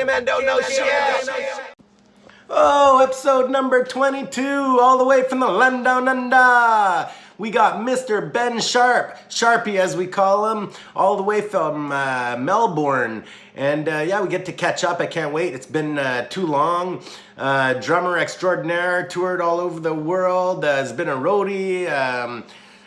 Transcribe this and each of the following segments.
Came and don't know shit. Oh, episode number 22, all the way from the land down under. We got Mr. Ben Sharp, Sharpie as we call him, all the way from Melbourne. And yeah, we get to catch up. I can't wait. It's been too long. Drummer extraordinaire, toured all over the world, has been a roadie.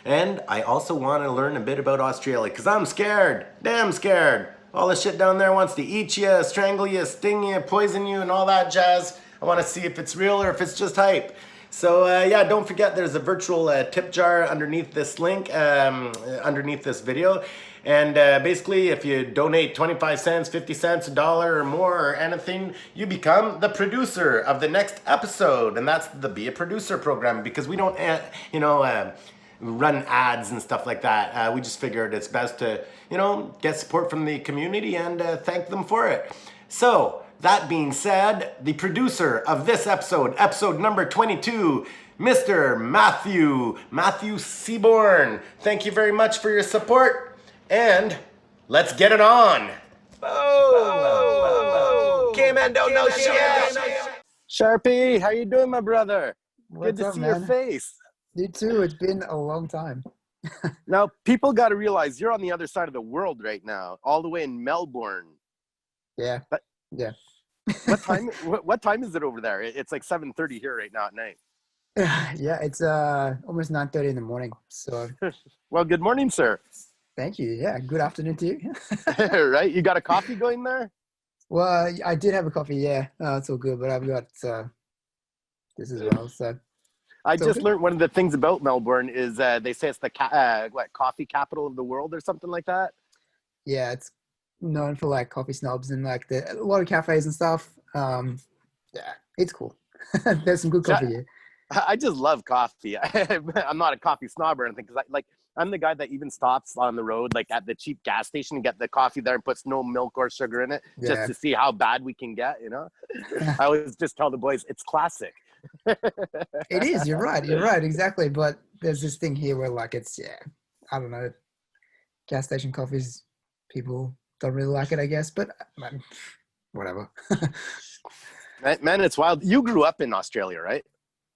And I also want to learn a bit about Australia because I'm scared, damn scared. All the shit down there wants to eat you, strangle you, sting you, poison you, and all that jazz. I want to see if it's real or if it's just hype. So yeah, don't forget there's a virtual tip jar underneath this link, underneath this video. And basically, if you donate 25 cents, 50 cents, $1 or more or anything, you become the producer of the next episode. And that's the Be a Producer program because we don't, run ads and stuff like that. We just figured it's best to, get support from the community and thank them for it. So, that being said, the producer of this episode, episode number 22, Mr. Matthew Seaborn. Thank you very much for your support, and let's get it on. Oh, came and don't know shit. Sharpie, how you doing, my brother? What's Good to up, see man? your face. You too. It's been a long time. Now, people got to realize you're on the other side of the world right now, all the way in Melbourne. Yeah. But, yeah. What time is it over there? It's like 7:30 here right now at night. Yeah, it's almost 9:30 in the morning. So Well, good morning, sir. thank you. Yeah, good afternoon to you. Right? You got a coffee going there? Well, I did have a coffee. Yeah, it's all good. But I've got this as well. So I it's all just good. learned one of the things about Melbourne is they say it's the coffee capital of the world or something like that. Yeah, it's known for like coffee snobs and like a lot of cafes and stuff. Yeah, it's cool. There's some good coffee here. I just love coffee. I'm not a coffee snob or anything because I'm the guy that even stops on the road, like at the cheap gas station, and get the coffee there and puts no milk or sugar in it, just Yeah. to see how bad we can get. I always just tell the boys it's classic. It is. You're right. You're right. Exactly. But there's this thing here where like it's I don't know. Gas station coffees, people don't really like it, I guess. But whatever. Man, it's wild. You grew up in Australia, right?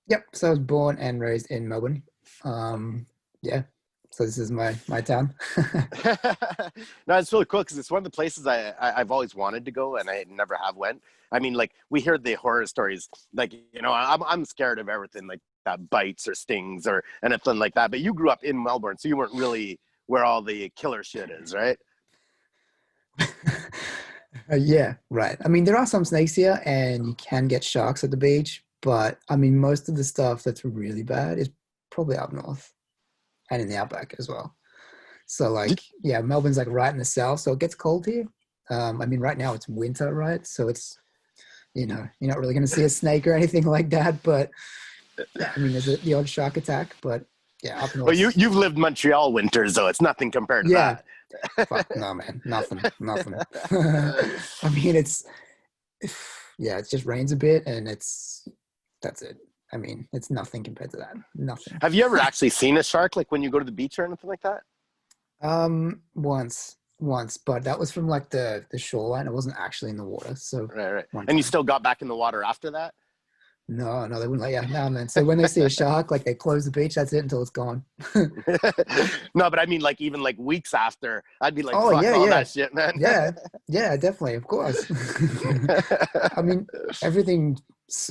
Yep. So I was born and raised in Melbourne. Yeah. So this is my town. No, it's really cool because it's one of the places I've always wanted to go and I never have went. I mean, like we hear the horror stories, like I'm scared of everything like that bites or stings or anything like that. But you grew up in Melbourne, so you weren't really where all the killer shit is, right? Yeah, right. I mean, there are some snakes here, and you can get sharks at the beach. But I mean, most of the stuff that's really bad is probably up north and in the outback as well. So like, yeah, Melbourne's like right in the south, so it gets cold here. I mean, right now it's winter, right? So it's, you're not really going to see a snake or anything like that. But yeah, I mean, there's the odd shark attack, but yeah, up north. Well, you've lived Montreal winters, though. It's nothing compared to Yeah. that. Fuck, no, man, nothing. I mean, it just rains a bit, and that's it. I mean, it's nothing compared to that. Nothing. Have you ever actually seen a shark, like when you go to the beach or anything like that? Once, but that was from like the shoreline. It wasn't actually in the water. So Right. one And you time. still got back in the water after that? No, they wouldn't let you. No, man. So when they see a shark, like they close the beach. That's it until it's gone. No, but I mean, like even like weeks after, I'd be like, Oh, fuck yeah, all yeah. that shit, man. Yeah, definitely, of course. I mean, everything,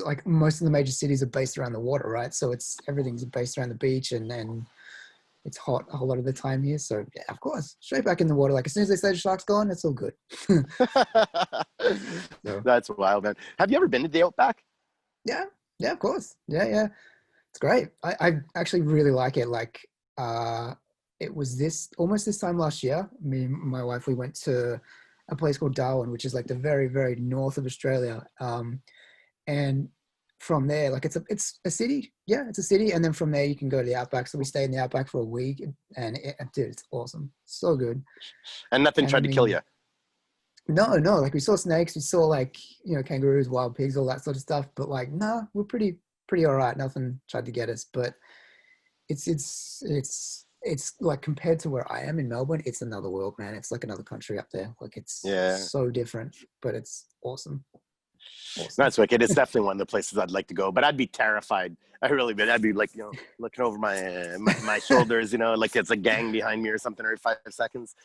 like most of the major cities are based around the water, right? So everything's based around the beach, and then it's hot a whole lot of the time here. So yeah, of course, straight back in the water. Like as soon as they say the shark's gone, it's all good. So, That's wild, man. Have you ever been to the Outback? yeah, of course. Yeah. It's great. I actually really like it. Like, it was almost this time last year. Me and my wife, we went to a place called Darwin, which is like the very, very north of Australia. And from there, like it's a city. Yeah, it's a city. And then from there, you can go to the Outback. So we stayed in the Outback for a week, and dude, it's awesome. So good. And nothing And tried to kill you? No. Like we saw snakes, we saw like, kangaroos, wild pigs, all that sort of stuff. But like, no, we're pretty all right. Nothing tried to get us, but it's it's like compared to where I am in Melbourne, it's another world, man. It's like another country up there. Like it's Yeah. so different, but it's awesome. Awesome. That's wicked. It's definitely one of the places I'd like to go, but I'd be terrified. I really would. I'd be like, looking over my shoulders, like it's a gang behind me or something every 5 seconds.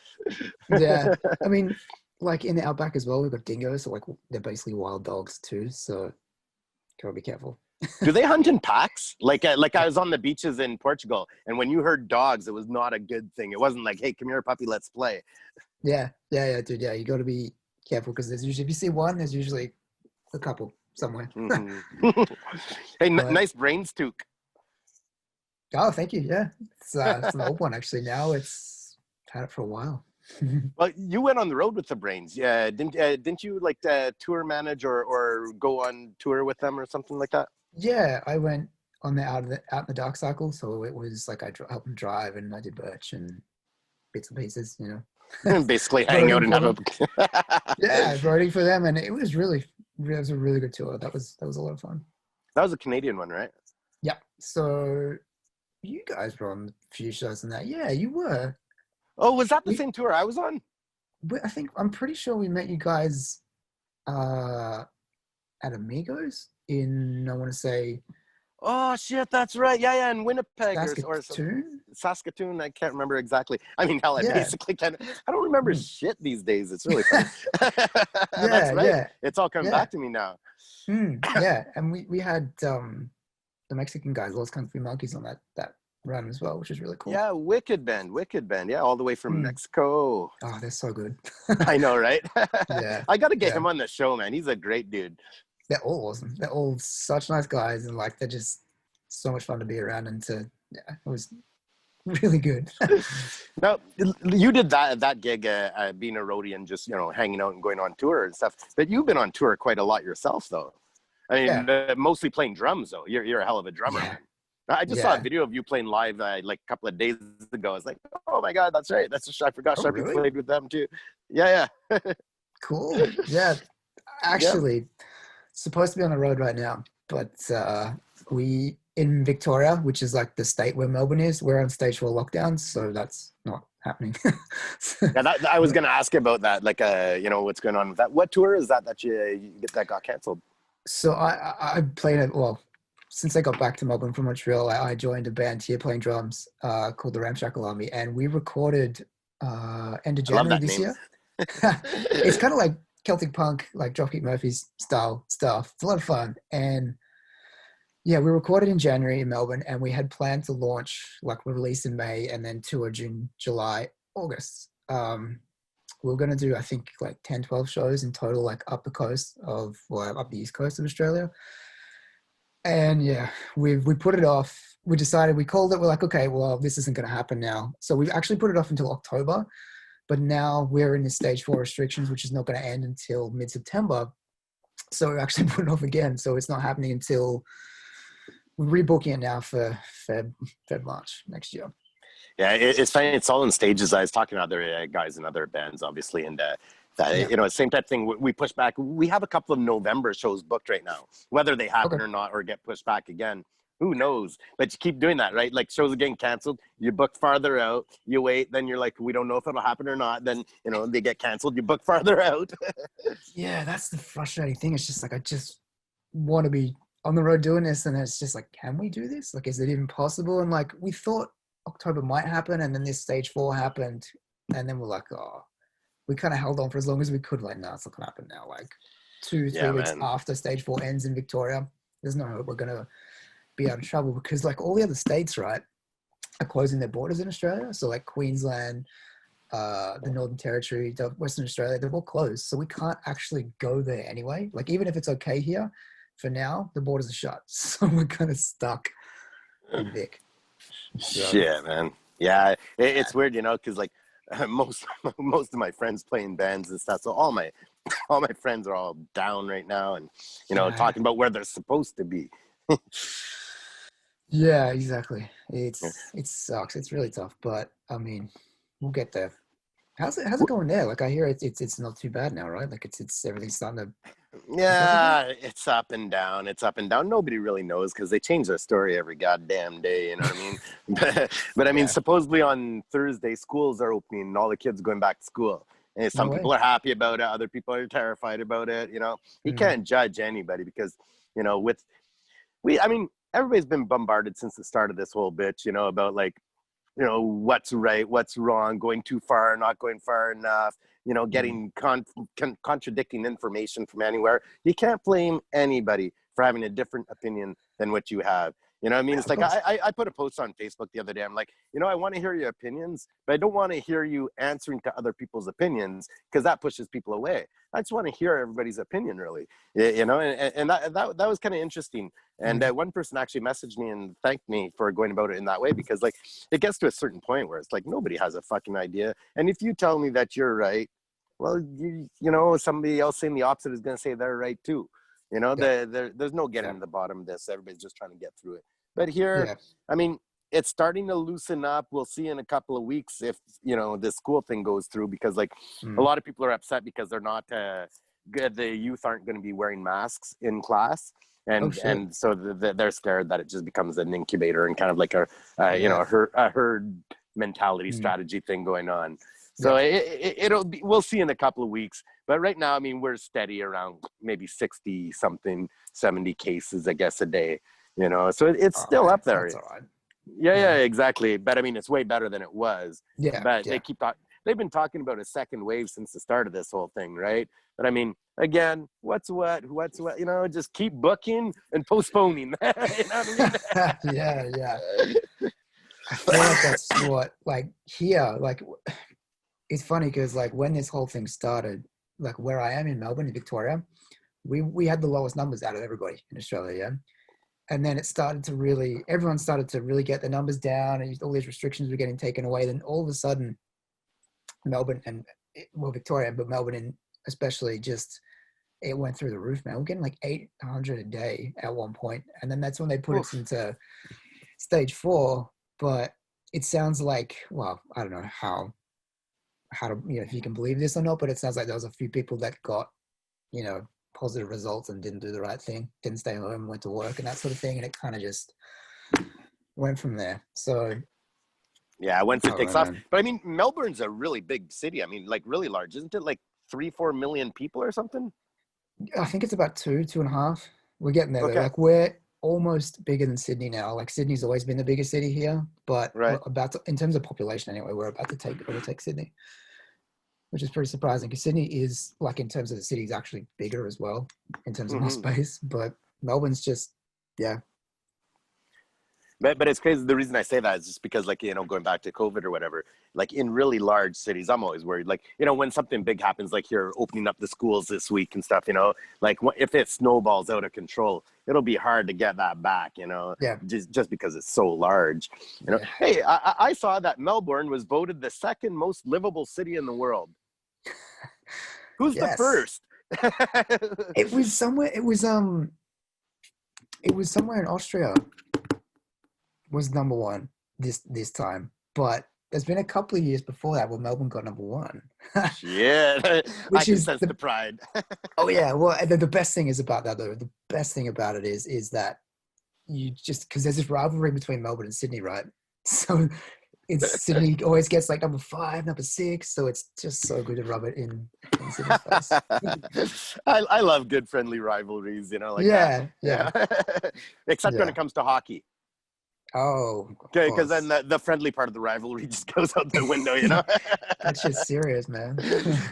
Yeah. I mean, like in the outback as well, we've got dingoes. So like they're basically wild dogs too. So gotta be careful. Do they hunt in packs? Like I was on the beaches in Portugal, and when you heard dogs, it was not a good thing. It wasn't like, hey, come here, puppy, let's play. Yeah, dude. Yeah, you got to be careful because there's usually, if you see one, there's usually a couple somewhere. Mm-hmm. Hey, nice brains toque. Oh, thank you. Yeah, it's an old one actually. Now it's had it for a while. Well, you went on the road with the brains. Yeah, didn't you like tour manage or go on tour with them or something like that? Yeah, I went on the out in the dark cycle, so it was like I helped them drive and I did birch and bits and pieces, Basically hang out and have yeah, voting for them, and it was a really good tour. That was a lot of fun. That was a Canadian one, right? Yeah. So you guys were on a few shows in that. Yeah, you were. Oh, was that the same tour I was on? I'm pretty sure we met you guys at Amigos in, I want to say, oh shit, that's right. Yeah, in Winnipeg Saskatoon. Saskatoon. I can't remember exactly. I mean, hell, I basically can't. I don't remember shit these days. It's really funny. That's right. Yeah. It's all coming back to me now. Yeah, and we had the Mexican guys, Los Country Monkeys, on that run as well, which is really cool. Yeah, wicked band. Yeah, all the way from Mexico. Oh, they're so good. I know, right? Yeah, I gotta get him on the show, man. He's a great dude. They're all awesome. They're all such nice guys, and like they're just so much fun to be around. And it was really good. Now, you did that gig, being a roadie and just hanging out and going on tour and stuff. But you've been on tour quite a lot yourself, though. I mean, mostly playing drums, though. You're a hell of a drummer. Yeah. I just saw a video of you playing live like a couple of days ago. I was like, oh my god, that's right. I forgot Sharpie really? Played with them too. Yeah. Cool. Yeah, actually. Supposed to be on the road right now, but we in Victoria, which is like the state where Melbourne is, we're on stage 4 lockdown, so that's not happening. Yeah, I was going to ask about that, like what's going on with that. What tour is that that got canceled? So I played since I got back to Melbourne from Montreal, I joined a band here playing drums called the Ramshackle Army, and we recorded end of January this year. It's kind of like Celtic punk, like Dropkick Murphys style stuff. It's a lot of fun. And yeah, we recorded in January in Melbourne, and we had planned to launch, like we release in May and then tour June, July, August. We were going to do, I think, like 10, 12 shows in total, like up the east coast of Australia. And yeah, we put it off. We decided, we called it, we're like, okay, well, this isn't going to happen now. So we've actually put it off until October. But now we're in the stage 4 restrictions, which is not going to end until mid-September. So we're actually putting it off again. So it's not happening until we're rebooking it now for Feb March next year. Yeah, it's funny. It's all in stages. I was talking to other guys in other bands, obviously, and same type of thing. We push back. We have a couple of November shows booked right now. Whether they happen or not, or get pushed back again, who knows? But you keep doing that, right? Like shows are getting canceled. You book farther out. You wait. Then you're like, we don't know if it'll happen or not. Then, they get canceled. You book farther out. Yeah, that's the frustrating thing. It's just like, I just want to be on the road doing this. And it's just like, can we do this? Like, is it even possible? And like, we thought October might happen. And then this stage 4 happened. And then we're like, we kind of held on for as long as we could. Like, no, it's not going to happen now. Like 2-3 weeks after stage 4 ends in Victoria, there's no hope we're going to be out of trouble, because like all the other states, right, are closing their borders in Australia. So like Queensland, the Northern Territory, Western Australia, they're all closed. So we can't actually go there anyway. Like even if it's okay here, for now, the borders are shut. So we're kind of stuck in Vic. Shit, man. Yeah, it's weird, because like most of my friends play in bands and stuff. So all my friends are all down right now, and talking about where they're supposed to be. Yeah, exactly. It sucks. It's really tough, but I mean, we'll get there. How's it going there? Like I hear it's not too bad now, right? Like it's everything's starting to Yeah, it's up and down. It's up and down. Nobody really knows because they change their story every goddamn day. You know what I mean? But I mean, Yeah. supposedly on Thursday, schools are opening and all the kids are going back to school. And No some people way. are happy about it. Other people are terrified about it. You know, you Mm. can't judge anybody because, you know, I mean, everybody's been bombarded since the start of this whole bitch, you know, about like, you know, what's right, what's wrong, going too far, not going far enough, you know, Mm. getting contradicting information from anywhere. You can't blame anybody for having a different opinion than what you have. You know what I mean? Yeah, It's of like course. I put a post on Facebook the other day. I'm like, you know, I want to hear your opinions, but I don't want to hear you answering to other people's opinions because that pushes people away. I just want to hear everybody's opinion, really. You know, and that was kind of interesting. And Mm. one person actually messaged me and thanked me for going about it in that way because, like, it gets to a certain point where it's like nobody has a fucking idea. And if you tell me that you're right, well, you know, somebody else saying the opposite is going to say they're right too. You know, Yeah. there's no getting Yeah. to the bottom of this. Everybody's just trying to get through it. But here, Yeah. I mean, it's starting to loosen up. We'll see in a couple of weeks if, you know, this school thing goes through because, like, a Mm. lot of people are upset because they're not good. The youth aren't going to be wearing masks in class. Oh And shit. so they're scared that it just becomes an incubator and kind of like you know, Yeah. a herd mentality Mm. strategy thing going on. So Yeah. it'll be, we'll see in a couple of weeks. But right now, I mean, we're steady around maybe 60 something, 70 cases, I guess, a day. You know, so it's All still right. up there. That's all right. Yeah, Yeah. exactly. But I mean, it's way better than it was. Yeah. But Yeah. they've been talking about a second wave since the start of this whole thing, right? But I mean, again, what's what, you know, just keep booking and postponing. You know what I Yeah. Yeah. mean? I feel like that's what, like, here, like, it's funny because, like, when this whole thing started, like, where I am in Melbourne, in Victoria, we had the lowest numbers out of everybody in Australia. Yeah. And then it started to really, everyone started to really get the numbers down, and all these restrictions were getting taken away. Then all of a sudden, Melbourne and, well, Victoria, but Melbourne and especially, just it went through the roof, man. We're getting like 800 a day at one point, and then that's when they put us Oof. into stage 4. But it sounds like, well, I don't know how to, you know, if you can believe this or not, but it sounds like there was a few people that got, you know, positive results and didn't do the right thing, didn't stay home, went to work and that sort of thing, and it kind of just went from there. So Yeah, once I it don't takes know, off. man. But I mean, Melbourne's a really big city. I mean, like really large, isn't it? Like 3-4 million people or something? I think it's about 2.5. We're getting there though. Okay, Like, we're almost bigger than Sydney now. Like, Sydney's always been the biggest city here, but we're right. about to, in terms of population anyway, we're about to overtake Sydney, which is pretty surprising because Sydney is, like, in terms of the city, is actually bigger as well in terms of more Hmm. space. But Melbourne's just, yeah. But it's crazy. The reason I say that is just because, like, you know, going back to COVID or whatever, like in really large cities, I'm always worried. Like, you know, when something big happens, like you're opening up the schools this week and stuff, you know, like if it snowballs out of control, it'll be hard to get that back, you know, Yeah. just because it's so large. You know, Yeah. hey, I saw that Melbourne was voted the second most livable city in the world. Who's the Yes. first? It was somewhere, it was somewhere in Austria was number one this time. But there's been a couple of years before that where Melbourne got number one. Shit, I Which can is sense the pride. oh yeah, well, and the best thing is about that though. The best thing about it is that you just, because there's this rivalry between Melbourne and Sydney, right? So it's Sydney always gets like number 5, number 6, so it's just so good to rub it in Sydney's face. I love good friendly rivalries, you know, like that. Yeah, yeah, Yeah. Except when yeah. it comes to hockey. Oh, of Okay, because then course. the friendly part of the rivalry just goes out the window, you know? That shit's serious, man.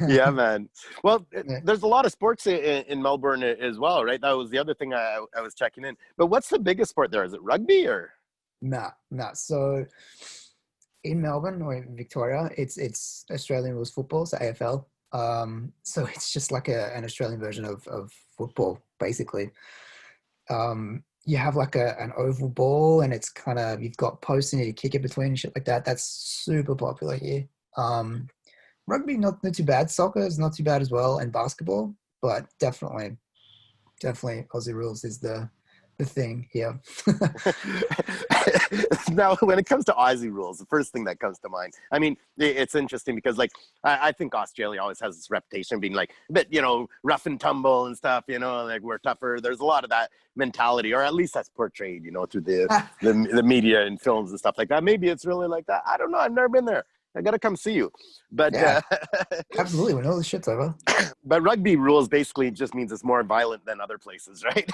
Yeah, man. Well, Yeah. there's a lot of sports in Melbourne as well, right? That was the other thing I was checking in. But what's the biggest sport there? Is it rugby or? Nah, nah. So in Melbourne or in Victoria, it's Australian rules football, so AFL. So it's just like an Australian version of football, basically. You have like an oval ball, and it's kind of, you've got posts and you kick it between and shit like that. That's super popular here. Um, Rugby, not too bad. Soccer is not too bad as well, and basketball, but definitely Aussie rules is the thing here. Now, when it comes to Aussie rules, the first thing that comes to mind, I mean, it's interesting because, like, I think Australia always has this reputation of being, like, a bit, rough and tumble and stuff, like we're tougher. There's a lot of that mentality, or at least that's portrayed, through the media and films and stuff like that. Maybe it's really like that. I don't know. I've never been there. I got to come see you. But Yeah, absolutely. When all this shit's over. But rugby rules basically just means it's more violent than other places, right?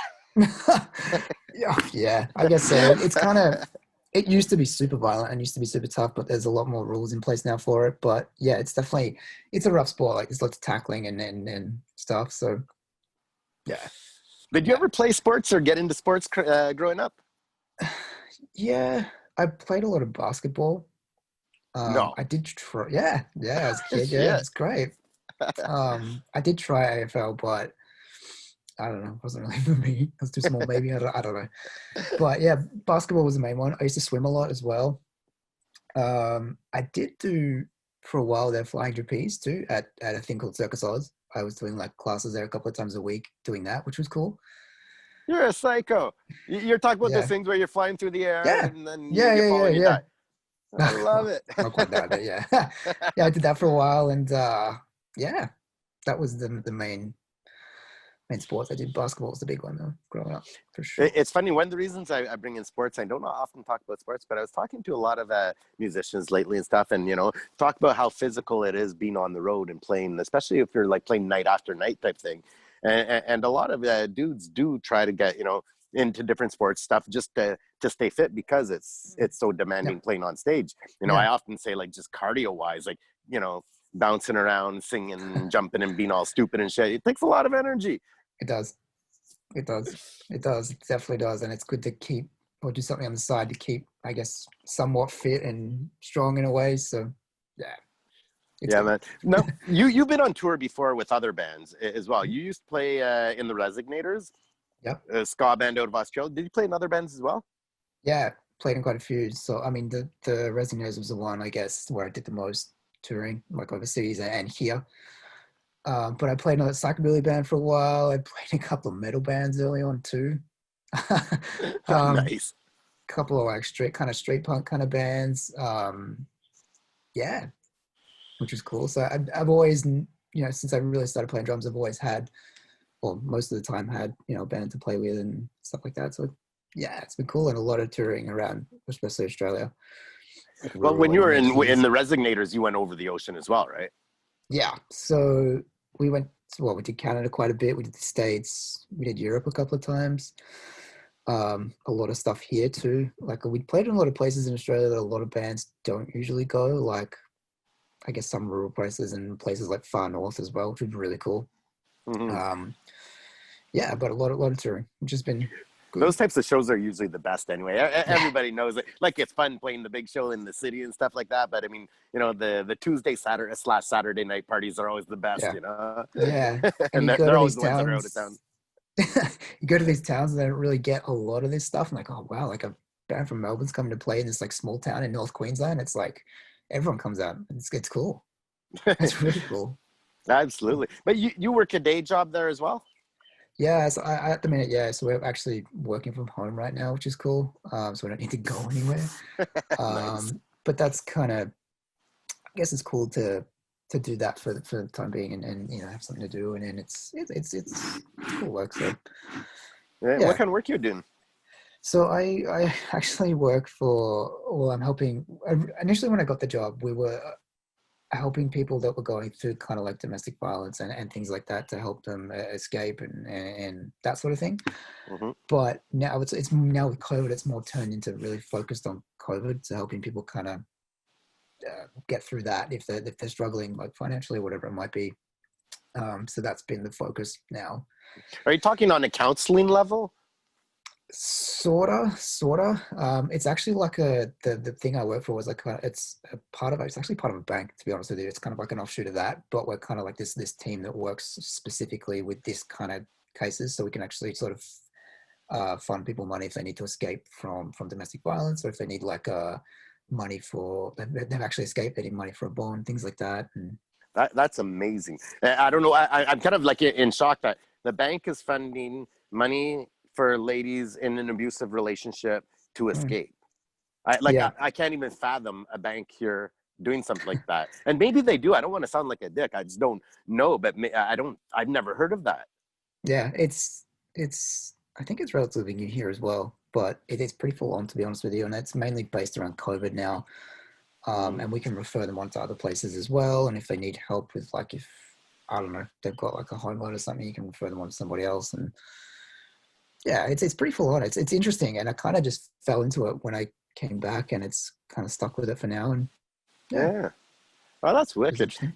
Yeah, I guess so. It's kind of, it used to be super violent and used to be super tough, but there's a lot more rules in place now for it. But yeah, it's definitely, it's a rough sport. Like there's lots of tackling and stuff. So yeah. Did you ever play sports or get into sports growing up? Yeah, I played a lot of basketball. No. I did try, yeah, as a kid, yeah, it's great. I did try AFL, but I don't know, it wasn't really for me. I was too small, maybe. I don't know. But yeah, basketball was the main one. I used to swim a lot as well. I did do for a while there flying trapeze too at a thing called Circus Oz. I was doing like classes there a couple of times a week doing that, which was cool. You're a psycho. You're talking about Yeah. those things where you're flying through the air Yeah. and then Yeah, you fall and you die. I Well, love it. not quite that, but yeah. Yeah, I did that for a while, and yeah, that was the main sports. I did basketball was the big one though, growing up, for sure. It's funny. One of the reasons I bring in sports, I don't often talk about sports, but I was talking to a lot of musicians lately and stuff, and talk about how physical it is being on the road and playing, especially if you're like playing night after night type thing. And a lot of dudes do try to get into different sports stuff just to stay fit because it's so demanding playing on stage. I often say, like, just cardio wise, like bouncing around, singing, jumping, and being all stupid and shit. It takes a lot of energy. It does. It definitely does, and it's good to keep or do something on the side to keep, I guess, somewhat fit and strong in a way. So yeah. Yeah, man. No, you've been on tour before with other bands as well. You used to play in the Resignators. Yep. A ska band out of Australia. Did you play in other bands as well? Yeah, played in quite a few. So I mean, the Resignators was the one, I guess, where I did the most touring, like overseas and here. But I played in a psychobilly band for a while. I played in a couple of metal bands early on too. Nice. Couple of like street punk kind of bands. Yeah, which was cool. So I've always, since I really started playing drums, I've always had, or most of the time had, a band to play with and stuff like that. So yeah, it's been cool, and a lot of touring around, especially Australia. Well, when you were in the Resignators, you went over the ocean as well, right? Yeah. So we did Canada quite a bit. We did the States. We did Europe a couple of times. A lot of stuff here too. Like we played in a lot of places in Australia that a lot of bands don't usually go. Like I guess some rural places and places like far north as well, which would be really cool. Mm-hmm. Yeah, but a lot of touring, which has been good. Those types of shows are usually the best anyway. Everybody knows it. Like it's fun playing the big show in the city and stuff like that. But I mean, the Tuesday, Saturday night parties are always the best, Yeah. And they're always the ones that are out of town. You go to these towns and they don't really get a lot of this stuff. I'm like, oh wow, like a band from Melbourne's coming to play in this like small town in North Queensland. It's like everyone comes out. It's cool. It's really cool. Absolutely. But you work a day job there as well? Yeah, so I at the minute, yeah. So we're actually working from home right now, which is cool. So we don't need to go anywhere. Nice. But that's kind of, I guess it's cool to do that for the time being and have something to do, and then it's cool work. So Yeah. What kind of work are you doing? So I actually work I'm helping. Initially, when I got the job, we were helping people that were going through kind of like domestic violence and things like that to help them escape and that sort of thing. Mm-hmm. But now it's now with COVID, it's more turned into really focused on COVID, so helping people kind of get through that if they're struggling like financially or whatever it might be. So that's been the focus now. Are you talking on a counseling level? Sorta. It's actually like the thing I work for was like it's actually part of a bank, to be honest with you. It's kind of like an offshoot of that, but we're kind of like this team that works specifically with this kind of cases, so we can actually sort of fund people money if they need to escape from domestic violence, or if they need like money for they've actually escaped, they need money for a bond, things like that. And that's amazing. I don't know. I'm kind of like in shock that the bank is funding money for ladies in an abusive relationship to escape. Yeah. I can't even fathom a bank here doing something like that. And maybe they do. I don't want to sound like a dick. I just don't know. But I've never heard of that. Yeah, it's I think it's relatively new here as well, but it is pretty full on, to be honest with you, and it's mainly based around COVID now. And we can refer them on to other places as well. And if they need help with, like, if I don't know, they've got like a home loan or something, you can refer them on to somebody else. And yeah, it's pretty full on. It's interesting, and I kind of just fell into it when I came back, and it's kind of stuck with it for now. And Yeah. Oh, that's it's wicked. interesting.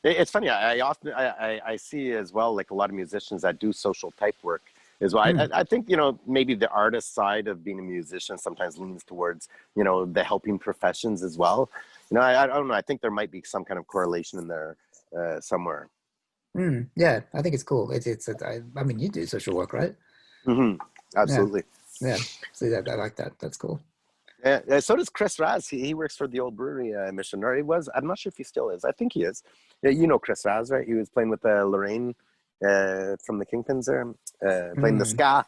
It's funny. I often I see as well, like a lot of musicians that do social type work as well. I think, you know, maybe the artist side of being a musician sometimes leans towards, you know, the helping professions as well. You know, I don't know. I think there might be some kind of correlation in there somewhere. Yeah, I think it's cool. I mean, you do social work, right? Absolutely. Yeah. See that? I like that. That's cool. Yeah, so does Chris Raz. He works for the old brewery mission, or he was. I'm not sure if he still is. I think he is. Yeah, you know Chris Raz, right? He was playing with Lorraine from the Kingpins there, playing the ska.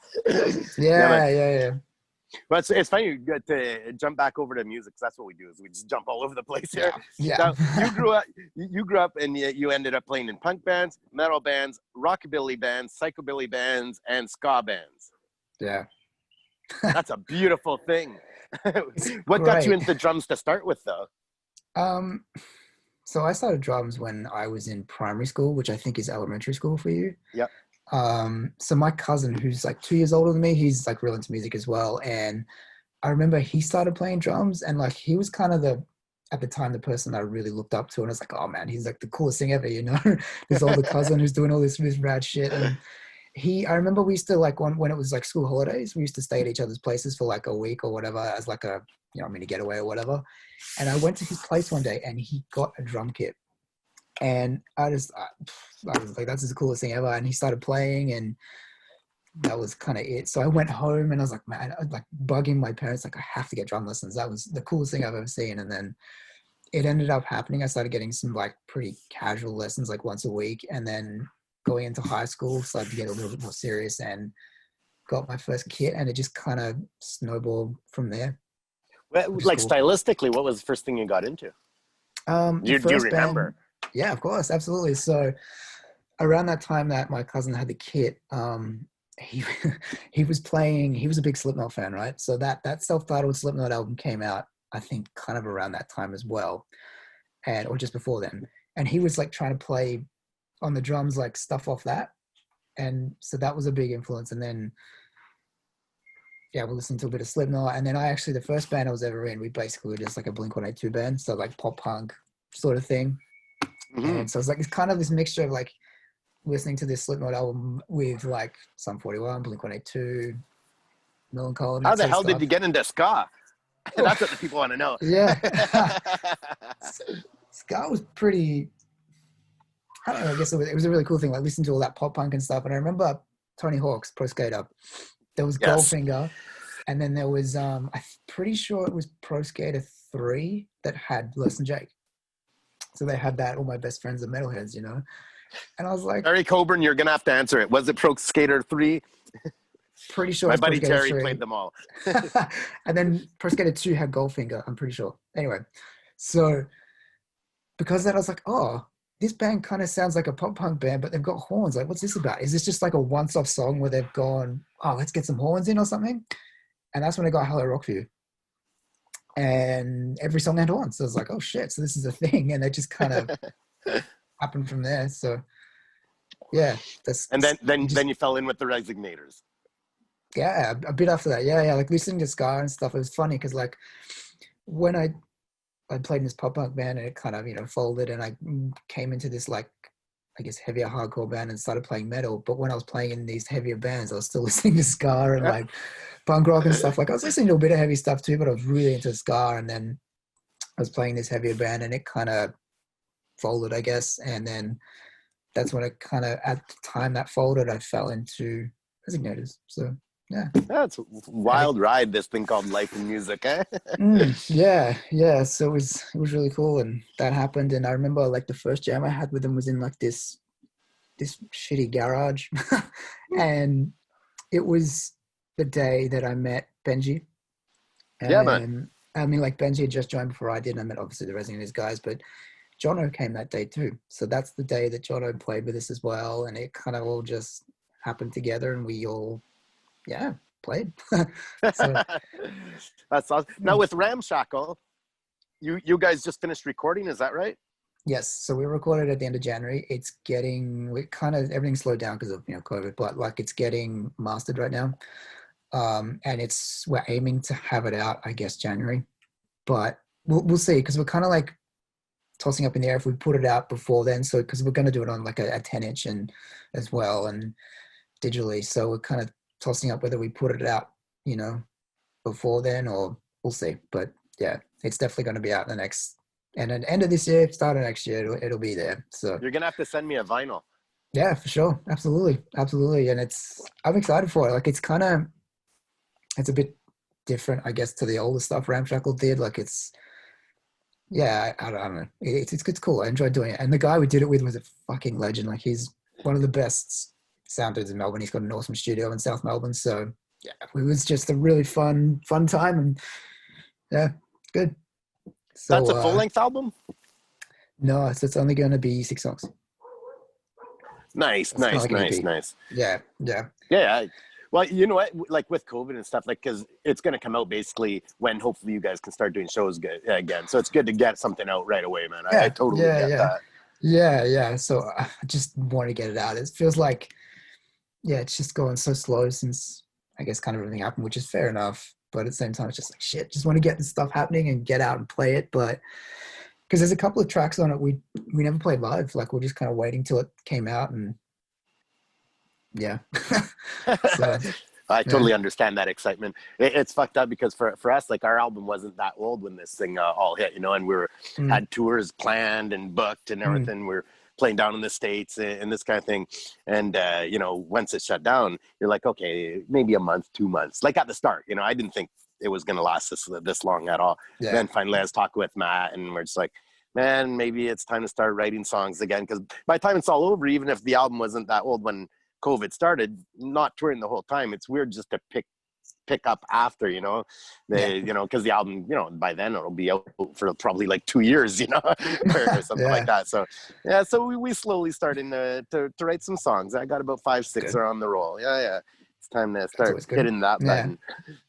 Yeah. But it's funny you get to jump back over to music, 'cause that's what we do. Is we just jump all over the place here. Yeah. Now, you grew up, and you ended up playing in punk bands, metal bands, rockabilly bands, psychobilly bands, and ska bands. Yeah. That's a beautiful thing. What got you great. into drums to start with, though? So I started drums when I was in primary school, which I think is elementary school for you. Yep. So my cousin, who's like 2 years older than me, he's like real into music as well. And I remember he started playing drums, and like he was kind of at the time, the person I really looked up to. And I was like, oh man, he's like the coolest thing ever, you know? This older cousin who's doing all this rad shit. And I remember we used to, like, when it was like school holidays, we used to stay at each other's places for like a week or whatever as like a, you know, mini getaway or whatever. And I went to his place one day, and he got a drum kit. And I was like, that's the coolest thing ever. And he started playing, and that was kind of it. So I went home, and I was like, man, I was like bugging my parents, like, I have to get drum lessons. That was the coolest thing I've ever seen. And then it ended up happening. I started getting some like pretty casual lessons, like once a week. And then going into high school, started to get a little bit more serious and got my first kit, and it just kind of snowballed from there. Well, like cool. Stylistically, what was the first thing you got into? Do you remember? Band, yeah, of course, absolutely. So around that time that my cousin had the kit, he was playing. He was a big Slipknot fan, right? So that self-titled Slipknot album came out, I think, kind of around that time as well, or just before then. And he was like trying to play on the drums, like stuff off that, and so that was a big influence. And then we listened to a bit of Slipknot, and then the first band I was ever in, we basically were just like a Blink-182 band, so like pop punk sort of thing. And so it's like it's kind of this mixture of like listening to this Slipknot album with like Sum 41, Blink-182, Melancholy. How the hell did you get into ska? That's what the people want to know. Yeah. Ska was pretty, I don't know, I guess it was a really cool thing, like listening to all that pop punk and stuff. And I remember Tony Hawk's Pro Skater. There was Goldfinger, and then there was I'm pretty sure it was Pro Skater 3 that had Lewis and Jake. So they had that, All My Best Friends are Metalheads, you know? And I was like, Terry Coburn, you're gonna have to answer it. Was it Pro Skater 3? Pretty sure. My buddy Terry played them all. And then Pro Skater 2 had Goldfinger, I'm pretty sure. Anyway, so because of that, I was like, oh, this band kind of sounds like a pop punk band, but they've got horns. Like, what's this about? Is this just like a once-off song where they've gone, oh, let's get some horns in or something? And that's when I got Hello Rockview. And every song had horns. So I was like, oh shit, so this is a thing. And it just kind of happened from there. So yeah. And then you fell in with the Resignators. Yeah, a bit after that. Yeah. Like listening to ska and stuff, it was funny because like when I played in this pop punk band, and it kind of, you know, folded, and I came into this like, I guess, heavier hardcore band and started playing metal. But when I was playing in these heavier bands, I was still listening to ska and like punk rock and stuff. Like I was listening to a bit of heavy stuff too, but I was really into ska. And then I was playing this heavier band, and it kind of folded, I guess. And then that's when it kind of, at the time that folded, I fell into Resignators. So yeah. That's a wild ride, this thing called life and music, eh? Yeah. So it was really cool, and that happened. And I remember like the first jam I had with them was in like this shitty garage. And it was the day that I met Benji. Yeah, man. And I mean, like Benji had just joined before I did. And I met obviously the Resignators guys, but Jono came that day too. So that's the day that Jono played with us as well. And it kind of all just happened together and we all, played. So That's awesome. Now with Ramshackle, you guys just finished recording, is that right? yes. So we recorded at the end of January. Everything slowed down because of, COVID, but like it's getting mastered right now. And we're aiming to have it out, I guess, January, but we'll see. Cause we're kind of like tossing up in the air if we put it out before then. So, cause we're going to do it on like a 10-inch and as well and digitally. So we're kind of tossing up whether we put it out, before then or we'll see. But yeah, it's definitely going to be out in the end of this year, start of next year, it'll be there. So you're going to have to send me a vinyl. Yeah, for sure. Absolutely. Absolutely. And I'm excited for it. Like it's a bit different, I guess, to the older stuff Ramshackle did. Like I don't know. It's cool. I enjoyed doing it. And the guy we did it with was a fucking legend. Like he's one of the best sound dudes in Melbourne. He's got an awesome studio in South Melbourne. So yeah, it was just a really fun time. And yeah, good. So that's a full length album? No, so it's only going to be 6 songs. Nice. Yeah. Well, you know what? Like with COVID and stuff, like because it's going to come out basically when hopefully you guys can start doing shows again. So it's good to get something out right away, man. I totally get that. Yeah. So I just want to get it out. It feels like, it's just going so slow since I guess kind of everything happened, which is fair enough. But at the same time, it's just like shit. Just want to get this stuff happening and get out and play it. But because there's a couple of tracks on it we never played live. Like we're just kind of waiting till it came out and. Yeah. So, I totally understand that excitement. It's fucked up because for us, like our album wasn't that old when this thing all hit, and we had tours planned and booked and everything. We're playing down in the States and this kind of thing. And, once it shut down, you're like, okay, maybe a month, 2 months. Like at the start, I didn't think it was going to last this long at all. Yeah. Then finally I was talking with Matt and we're just like, man, maybe it's time to start writing songs again. Because by the time it's all over, even if the album wasn't that old when COVID started, not touring the whole time, it's weird just to pick up after, because the album, by then it'll be out for probably like 2 years, or something like that. So so we slowly starting to write some songs. I got about 5-6 are on the roll. Yeah. It's time to start hitting that button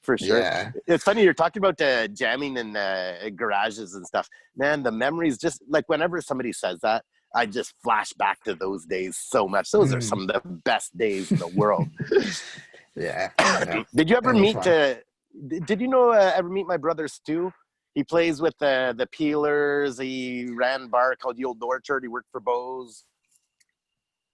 for sure. Yeah. It's funny you're talking about jamming in garages and stuff. Man, the memories, just like whenever somebody says that, I just flash back to those days so much. Those are some of the best days in the world. Yeah. Did you ever meet? Did you ever meet my brother Stu? He plays with the Peelers. He ran a bar called the Old Orchard. He worked for Bose.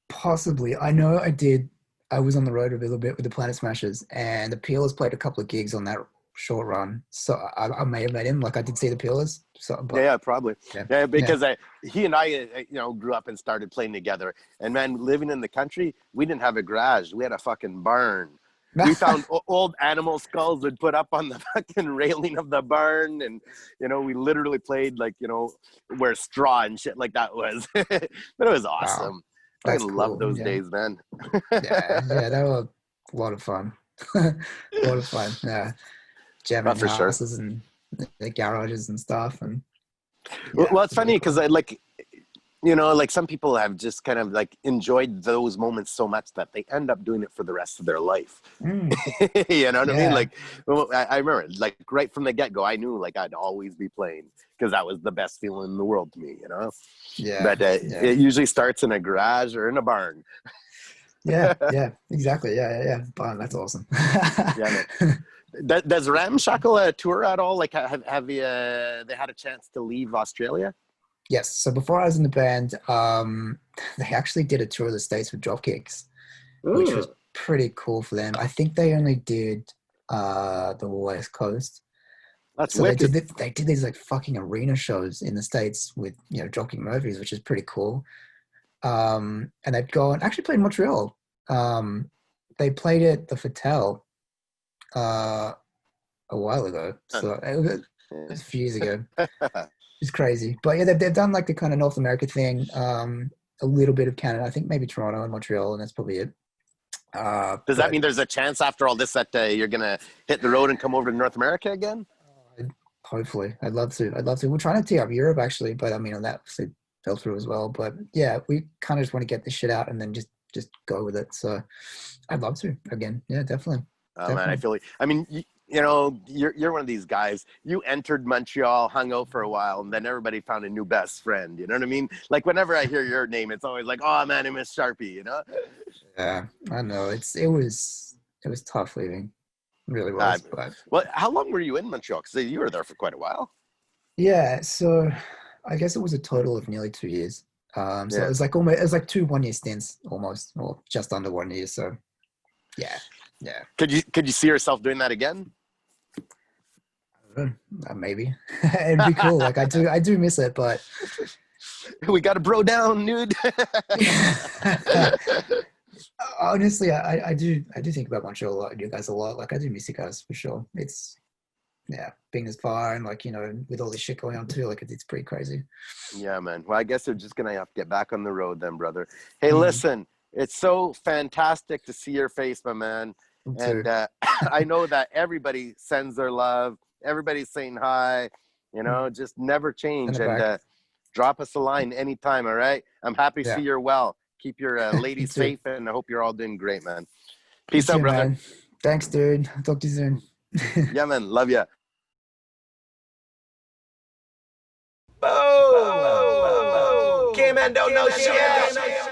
Possibly, I know I did. I was on the road a little bit with the Planet Smashers, and the Peelers played a couple of gigs on that short run. So I may have met him. Like I did see the Peelers. So, probably. Yeah, because he and I, grew up and started playing together. And man, living in the country, we didn't have a garage. We had a fucking barn. We found old animal skulls and put up on the fucking railing of the barn. And, we literally played like, where straw and shit like that was. But it was awesome. Wow. I love those days, man. Yeah, they were a lot of fun. Yeah. Jamming houses and the garages and stuff. And well, it's funny because I like some people have just kind of like enjoyed those moments so much that they end up doing it for the rest of their life. You know what I mean? Like I remember like right from the get-go, I knew like I'd always be playing because that was the best feeling in the world to me, Yeah. But it usually starts in a garage or in a barn. Yeah, exactly. Yeah. Barn, that's awesome. Yeah. Does Ramshackle tour at all? Like, have you, they had a chance to leave Australia? Yes. So before I was in the band, they actually did a tour of the States with Dropkicks, which was pretty cool for them. I think they only did the West Coast. That's so wicked. they did these like fucking arena shows in the States with Dropkick Murphys, which is pretty cool. And they'd actually played Montreal. They played at the Fatale a while ago, so it was a few years ago. It's crazy, but yeah, they've done like the kind of North America thing, a little bit of Canada, I think maybe Toronto and Montreal, and that's probably it. Does that But mean there's a chance after all this that you're gonna hit the road and come over to North America again? hopefully, I'd love to. I'd love to. We're trying to tee up Europe actually, but I mean, on that obviously fell through as well. But yeah, we kind of just want to get this shit out and then just go with it. So I'd love to again. Yeah, definitely. Man, I feel like, I mean, you know, you're one of these guys. You entered Montreal, hung out for a while, and then everybody found a new best friend. You know what I mean? Like whenever I hear your name, it's always like, oh man, I miss Sharpie. You know? Yeah, I know. It was tough leaving. It really was. But Well, how long were you in Montreal? Because you were there for quite a while. yeah, so I guess it was a total of nearly 2 years. So Yeah. it was like almost it was like two 1 year stints almost, or just under 1 year. So yeah, yeah. Could you see yourself doing that again? Maybe it'd be cool. Like I do miss it, but We got to bro down, dude. honestly, I do think about Montreal a lot and you guys a lot. Like I do miss you guys for sure. It's being as far and like, you know, with all this shit going on too, like it's pretty crazy. Yeah, man. Well, I guess we're just gonna have to get back on the road then, brother. Hey, listen, it's so fantastic to see your face, my man. Me too. And I know that everybody sends their love. Everybody's saying hi. You know, just never change. Send it And back. drop us a line anytime. All right. I'm happy to Yeah. see you're well. Keep your ladies too. safe, and I hope you're all doing great, man. Peace You out, too, brother. man. Thanks, dude. Talk to you soon. Yeah, man. Love ya. Boom. Came and don't know shit.